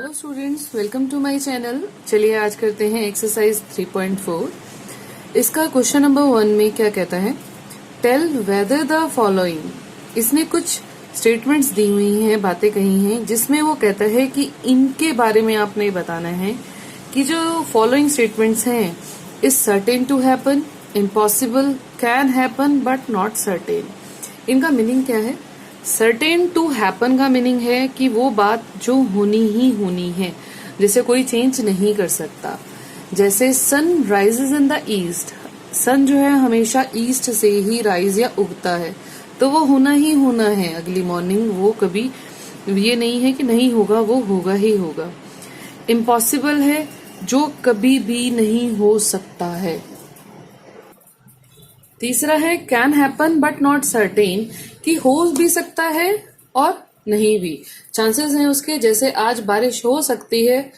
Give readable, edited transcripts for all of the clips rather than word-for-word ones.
Hello students, welcome to my channel. चलिए आज करते हैं एक्सरसाइज 3.4। इसका क्वेश्चन नंबर 1 में क्या कहता है, टेल वेदर द फॉलोइंग। इसने कुछ स्टेटमेंट्स दी हुई हैं, बातें कही हैं, जिसमें वो कहता है कि इनके बारे में आपने बताना है कि जो फॉलोइंग स्टेटमेंट्स हैं, is certain to happen, impossible, can happen but not certain. इनका मीनिंग क्या है? सर्टेन टू हैपन का मीनिंग है कि वो बात जो होनी ही होनी है, जैसे कोई चेंज नहीं कर सकता। जैसे sun rises in the east, sun जो है हमेशा ईस्ट से ही राइज या उगता है, तो वो होना ही होना है अगली मॉर्निंग। वो कभी ये नहीं है कि नहीं होगा, वो होगा ही होगा। इम्पॉसिबल है, जो कभी भी नहीं हो सकता है। तीसरा है can happen but not certain, कि हो भी सकता है और नहीं भी। चांसेस हैं उसके, जैसे आज बारिश हो सकती है,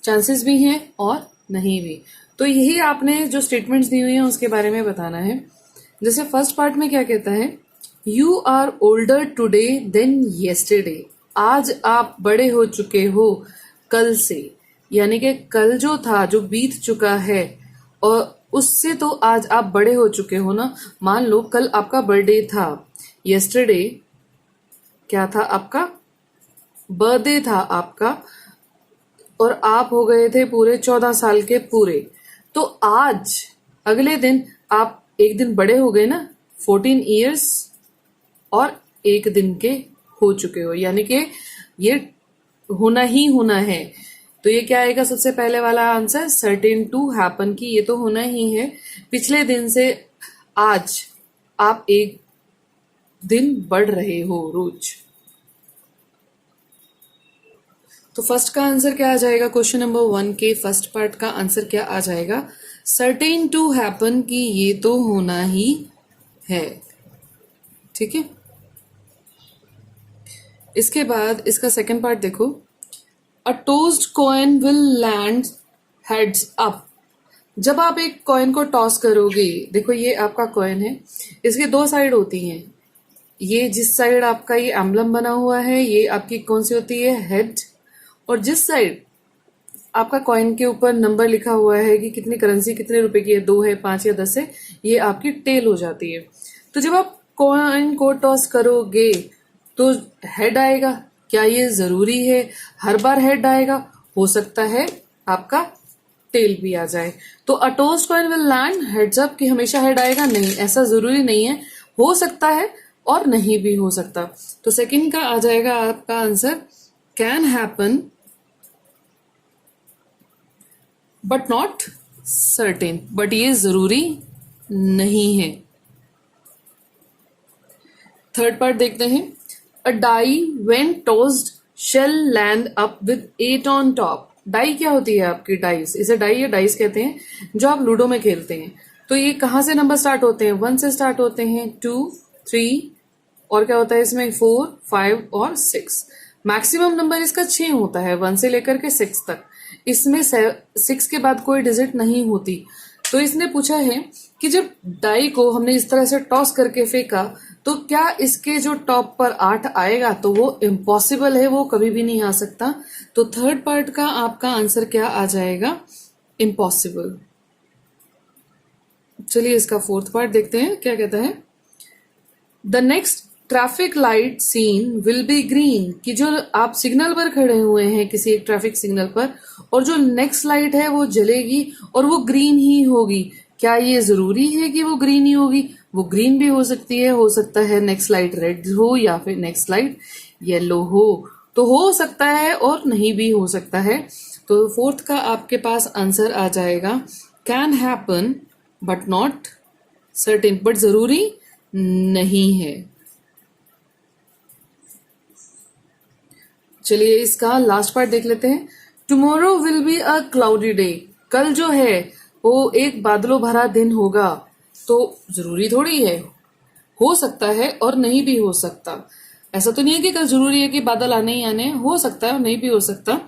चांसेस भी हैं और नहीं भी। तो यही आपने जो स्टेटमेंट्स दी हुई हैं उसके बारे में बताना है। जैसे फर्स्ट पार्ट में क्या कहता है, you are older today than yesterday. आज आप बड़े हो चुके हो कल से, यानी कि कल जो था, जो बीत चुका है, और उससे तो आज आप बड़े हो चुके हो ना। मान लो कल आपका बर्थडे था, येस्टरडे क्या था आपका? बर्थडे था आपका, और आप हो गए थे पूरे 14 साल के पूरे। तो आज अगले दिन आप एक दिन बड़े हो गए ना, 14 ईयर्स और एक दिन के हो चुके हो, यानी कि ये होना ही होना है। तो ये क्या आएगा? सबसे पहले वाला आंसर सर्टेन टू हैपन, की ये तो होना ही है। पिछले दिन से आज आप एक दिन बढ़ रहे हो रोज। तो फर्स्ट का आंसर क्या आ जाएगा? क्वेश्चन नंबर 1 के फर्स्ट पार्ट का आंसर क्या आ जाएगा? सर्टेन टू हैपन, की ये तो होना ही है। ठीक है, इसके बाद इसका सेकंड पार्ट देखो, a tossed coin will land heads up. जब आप एक कॉइन को टॉस करोगे, देखो ये आपका कॉइन है, इसके दो साइड होती हैं। ये जिस साइड आपका ये एम्बलम बना हुआ है, ये आपकी कौन सी होती है? हेड। और जिस साइड आपका कॉइन के ऊपर नंबर लिखा हुआ है कि कितनी करेंसी, कितने रुपए की है, 2 है, 5 या 10 है, ये आपकी टेल हो जाती है। तो जब आप कॉइन को टॉस करोगे तो हेड आएगा। क्या ये जरूरी है हर बार हेड आएगा? हो सकता है आपका टेल भी आ जाए। तो a tossed coin will land heads up, कि हमेशा हेड आएगा? नहीं, ऐसा जरूरी नहीं है, हो सकता है और नहीं भी हो सकता। तो सेकंड का आ जाएगा आपका answer can happen but not certain, but ये जरूरी नहीं है। थर्ड पार्ट देखते हैं, a die when tossed shall land up with 8 on top. Die क्या होती है आपकी? डाइस, इसे डाई या डाइस कहते हैं, जो आप लूडो में खेलते हैं। तो ये कहां से नंबर स्टार्ट होते हैं? 1 से स्टार्ट होते हैं, 2, 3, और क्या होता है इसमें? 4, 5 और 6। मैक्सिमम नंबर इसका 6 होता है, 1 से लेकर के 6 तक। इसमें 6 के बाद कोई डिजिट नहीं होती। तो इसने पूछा है कि जब डाई को हमने इस तरह से टॉस करके फेंका, तो क्या इसके जो टॉप पर 8 आएगा? तो वो इम्पॉसिबल है, वो कभी भी नहीं आ सकता। तो थर्ड पार्ट का आपका आंसर क्या आ जाएगा? इम्पॉसिबल। चलिए इसका फोर्थ पार्ट देखते हैं, क्या कहता है, the next traffic light seen will be green, कि जो आप सिग्नल पर खड़े हुए हैं किसी एक ट्रैफिक सिग्नल पर, और जो नेक्स्ट लाइट है वो जलेगी और वो ग्रीन ही होगी। क्या ये जरूरी है कि वो ग्रीन ही होगी? वो ग्रीन भी हो सकती है, हो सकता है नेक्स्ट लाइट रेड हो या फिर नेक्स्ट लाइट येलो हो। तो हो सकता है और नहीं भी हो सकता है। तो फोर्थ का आपके पास आंसर आ जाएगा can happen but not certain, but जरूरी नहीं है। चलिए इसका लास्ट पार्ट देख लेते हैं, tomorrow will be a cloudy day. कल जो है वो एक बादलों भरा दिन होगा। तो जरूरी थोड़ी है, हो सकता है और नहीं भी हो सकता। ऐसा तो नहीं है कि कल जरूरी है कि बादल आने ही आने, हो सकता है और नहीं भी हो सकता।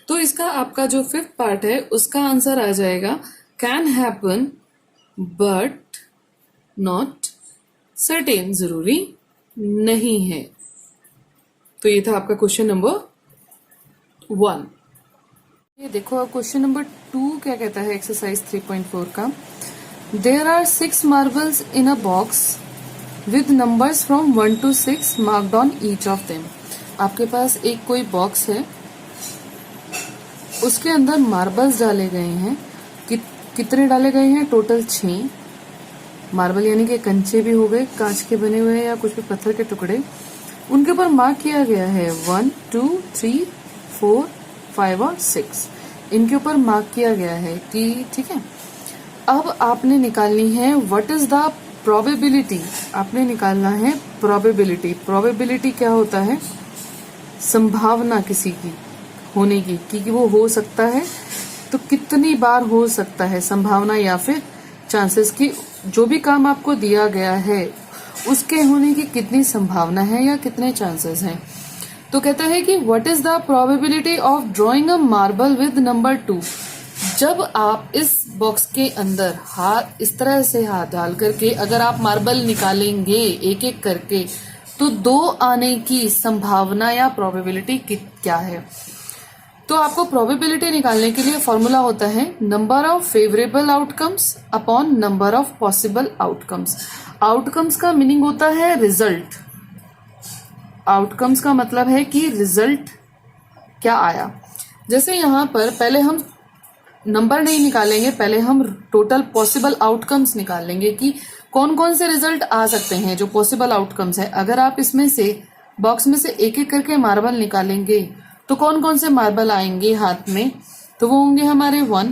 तो इसका आपका जो फिफ्थ पार्ट है उसका आंसर आ जाएगा can happen but not certain, जरूरी नहीं है। तो ये था आपका क्वेश्चन नंबर 1। ये देखो अब क्वेश्चन नंबर 2 क्या कहता है एक्सरसाइज 3.4 का। There are 6 marbles in a box with numbers from 1 to 6 marked on each of them. आपके पास एक कोई बॉक्स है, उसके अंदर मार्बल्स डाले गए हैं। कितने डाले गए हैं? टोटल 6 मार्बल, यानी कि कंचे भी हो गए, कांच के बने हुए या कुछ भी पत्थर के टुकड़े। उनके ऊपर मार्क किया गया है 1 2 3 4 5 और 6। इनके ऊपर मार्क किया गया है कि ठीक है। अब आपने निकालनी है व्हाट इज द प्रोबेबिलिटी। आपने निकालना है प्रोबेबिलिटी। प्रोबेबिलिटी क्या होता है? संभावना किसी की होने की, कि वो हो सकता है तो कितनी बार हो सकता है, संभावना या फिर चांसेस की। जो भी काम आपको दिया गया है उसके होने की कितनी संभावना है या कितने चांसेस हैं। तो कहता है कि what is the probability of drawing a marble with number 2। जब आप इस बॉक्स के अंदर हाथ इस तरह से हाथ डाल करके अगर आप मार्बल निकालेंगे एक एक करके, तो 2 आने की संभावना या प्रोबेबिलिटी क्या है। तो आपको प्रोबेबिलिटी निकालने के लिए फॉर्मूला होता है number of favourable outcomes upon number of possible outcomes. Outcomes का मीनिंग होता है रिजल्ट। आउटकम्स का मतलब है कि रिजल्ट क्या आया। जैसे यहाँ पर पहले हम नंबर नहीं निकालेंगे, पहले हम टोटल पॉसिबल आउटकम्स निकाल लेंगे कि कौन कौन से रिजल्ट आ सकते हैं जो पॉसिबल आउटकम्स है। अगर आप इसमें से बॉक्स में से एक एक करके मार्बल निकालेंगे तो कौन कौन से मार्बल आएंगे हाथ में, तो वो होंगे हमारे 1,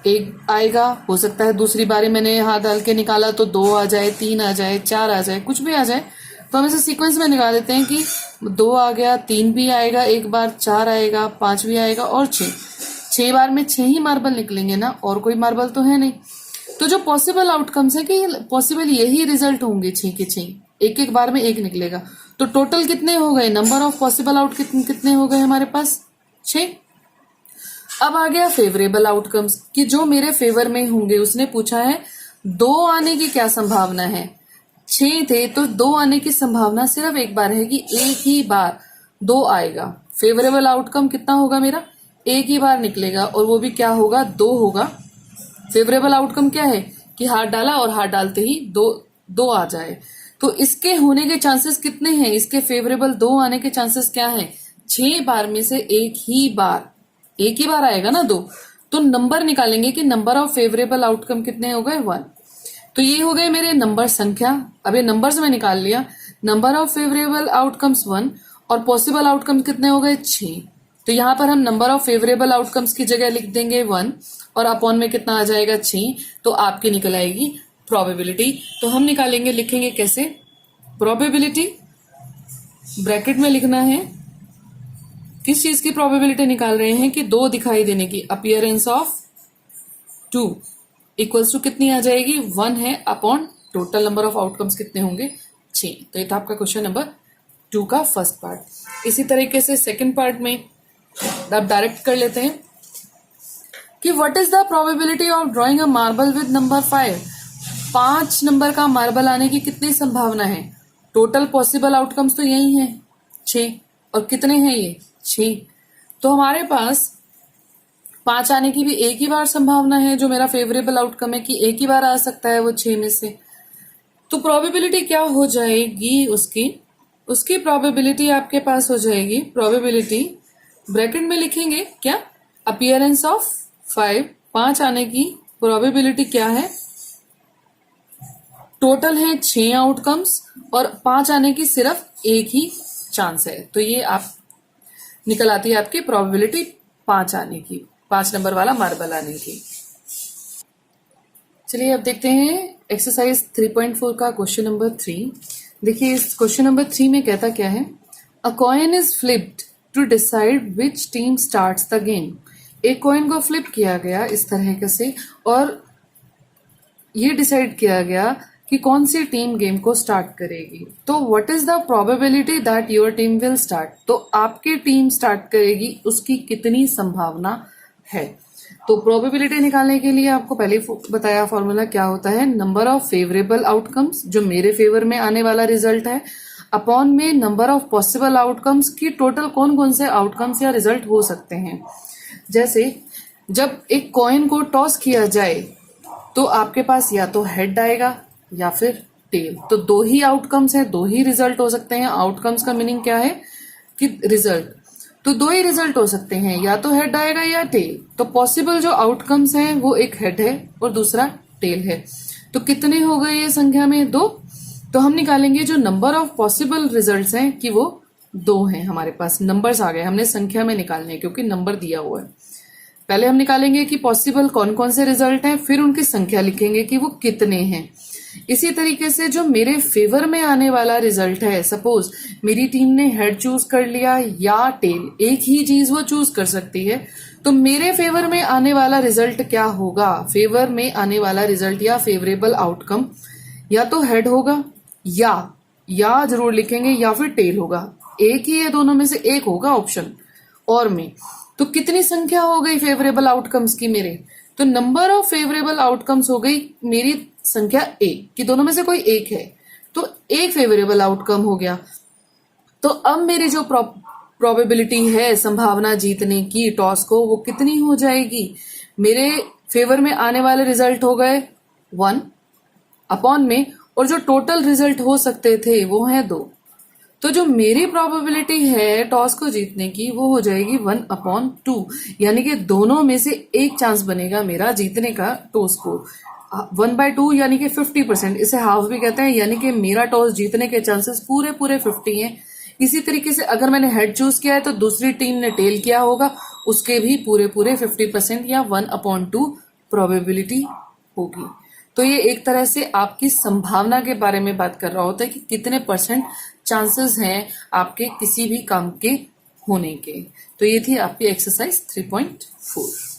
एक आएगा, हो सकता है दूसरी बारी मैंने हाथ डाल के निकाला तो 2 आ जाए, 3 आ जाए, 4 आ जाए, कुछ भी आ जाए। तो हम इसे सीक्वेंस में निकाल देते हैं कि 2 आ गया, 3 भी आएगा एक बार, 4 आएगा, 5 भी आएगा और 6 बार में 6 ही मार्बल निकलेंगे ना, और कोई मार्बल तो है नहीं। तो जो पॉसिबल आउटकम्स है कि पॉसिबल यही रिजल्ट होंगे 6 के 6, एक एक बार में एक निकलेगा। तो टोटल कितने हो गए? नंबर ऑफ पॉसिबल आउट कितने हो गए हमारे पास? 6। अब आ गया फेवरेबल आउटकम्स कि जो मेरे फेवर में होंगे। उसने पूछा है 2 आने की क्या संभावना है। 6 थे तो 2 आने की संभावना सिर्फ एक बार है कि एक ही बार 2 आएगा। फेवरेबल आउटकम कितना होगा मेरा? एक ही बार निकलेगा और वो भी क्या होगा? 2 होगा। फेवरेबल आउटकम क्या है कि हाथ डाला और हाथ डालते ही 2 आ जाए। तो इसके होने के चांसेस कितने हैं? इसके फेवरेबल 2 आने के चांसेस क्या हैं? 6 बार में से एक ही बार आएगा ना 2। तो नंबर निकालेंगे कि नंबर ऑफ फेवरेबल आउटकम कितने हो गए? 1। तो ये हो गए मेरे नंबर संख्या। अब ये नंबर्स में निकाल लिया। नंबर ऑफ फेवरेबल आउटकम्स 1 और पॉसिबल आउटकम्स कितने हो गए? 6। तो यहाँ पर हम नंबर ऑफ फेवरेबल आउटकम्स की जगह लिख देंगे 1 और अपॉन में कितना आ जाएगा? 6। तो आपकी निकल आएगी प्रोबेबिलिटी। तो हम निकालेंगे, लिखेंगे कैसे? प्रोबेबिलिटी ब्रैकेट में लिखना है। किस चीज की प्रोबेबिलिटी निकाल रहे हैं कि 2 दिखाई देने की। अपीयरेंस ऑफ 2 इक्वल्स टू कितनी आ जाएगी? 1 है upon total number of outcomes कितने होंगे? 6। तो ये था आपका क्वेश्चन नंबर 2 का फर्स्ट पार्ट। इसी तरीके से सेकंड पार्ट में आप डायरेक्ट कर लेते हैं कि what is the probability of drawing a marble with number 5। 5 number का मार्बल आने की कितनी संभावना है? टोटल पॉसिबल आउटकम्स तो यही है 6, और कितने हैं ये? 6। तो हमारे पास 5 आने की भी एक ही बार संभावना है। जो मेरा फेवरेबल आउटकम है कि एक ही बार आ सकता है वो 6 में से। तो प्रोबेबिलिटी क्या हो जाएगी उसकी प्रोबेबिलिटी आपके पास हो जाएगी। प्रोबेबिलिटी ब्रैकेट में लिखेंगे क्या? अपीयरेंस ऑफ 5 आने की प्रोबेबिलिटी क्या है? टोटल है 6 आउटकम्स और 5 आने की सिर्फ एक ही चांस है। तो ये आप निकल आती है आपकी प्रोबेबिलिटी 5 आने की, 5 नंबर वाला मार्बल आने की। चलिए अब देखते हैं एक्सरसाइज 3.4 का क्वेश्चन नंबर 3। देखिए इस क्वेश्चन नंबर 3 में कहता क्या है? A coin is flipped to decide which team starts the game. एक कॉइन को फ्लिप किया गया इस तरह से और ये डिसाइड किया गया कि कौन सी टीम गेम को स्टार्ट करेगी। तो what is the probability that your team will start. तो आपकी टीम स्टार्ट करेगी उसकी कितनी संभावना है। तो प्रोबेबिलिटी निकालने के लिए आपको पहले बताया फॉर्मूला क्या होता है। नंबर ऑफ फेवरेबल आउटकम्स, जो मेरे फेवर में आने वाला रिजल्ट है, अपॉन में नंबर ऑफ पॉसिबल आउटकम्स की टोटल कौन कौन से आउटकम्स या रिजल्ट हो सकते हैं। जैसे जब एक कॉइन को टॉस किया जाए तो आपके पास या तो हेड आएगा या फिर टेल। तो दो ही आउटकम्स हैं, दो ही रिजल्ट हो सकते हैं। आउटकम्स का मीनिंग क्या है कि रिजल्ट, तो दो ही रिजल्ट हो सकते हैं, या तो हेड आएगा या टेल। तो पॉसिबल जो आउटकम्स हैं वो एक हेड है और दूसरा टेल है। तो कितने हो गए ये संख्या में? दो। तो हम निकालेंगे जो नंबर ऑफ पॉसिबल रिजल्ट्स हैं कि वो दो हैं। हमारे पास नंबर्स आ गए, हमने संख्या में निकालने हैं क्योंकि नंबर दिया हुआ है। पहले हम निकालेंगे कि पॉसिबल कौन कौन से रिजल्ट हैं, फिर उनकी संख्या लिखेंगे कि वो कितने हैं। इसी तरीके से जो मेरे फेवर में आने वाला रिजल्ट है, सपोज मेरी टीम ने हेड चूज कर लिया या टेल, एक ही चीज वो चूज कर सकती है, तो मेरे फेवर में आने वाला रिजल्ट क्या होगा? फेवर में आने वाला रिजल्ट या फेवरेबल आउटकम या तो हेड होगा या जरूर लिखेंगे, या फिर टेल होगा। एक ही है, दोनों में से एक होगा ऑप्शन और में। तो कितनी संख्या हो गई फेवरेबल आउटकम्स की मेरे? तो नंबर ऑफ फेवरेबल आउटकम्स हो गई मेरी संख्या एक, कि दोनों में से कोई एक है, तो एक फेवरेबल आउटकम हो गया। तो अब मेरी जो प्रोबेबिलिटी है संभावना जीतने की टॉस को, वो कितनी हो जाएगी? मेरे फेवर में आने वाले रिजल्ट हो गए 1 अपॉन में, और जो टोटल रिजल्ट हो सकते थे वो है 2। तो जो मेरी प्रोबेबिलिटी है टॉस को जीतने की वो हो जाएगी 1/2, यानी कि दोनों में से एक चांस बनेगा मेरा जीतने का टॉस को। 1/2 यानी कि 50%, इसे हाफ भी कहते हैं, यानी कि मेरा टॉस जीतने के चांसेस पूरे 50 हैं। इसी तरीके से अगर मैंने हेड चूज किया है तो दूसरी टीम ने टेल किया होगा, उसके भी पूरे 50% या 1/2 प्रोबेबिलिटी होगी। तो ये एक तरह से आपकी संभावना के बारे में बात कर रहा होता है कि कितने परसेंट चांसेस हैं आपके किसी भी काम के होने के। तो ये थी आपकी एक्सरसाइज 3.4।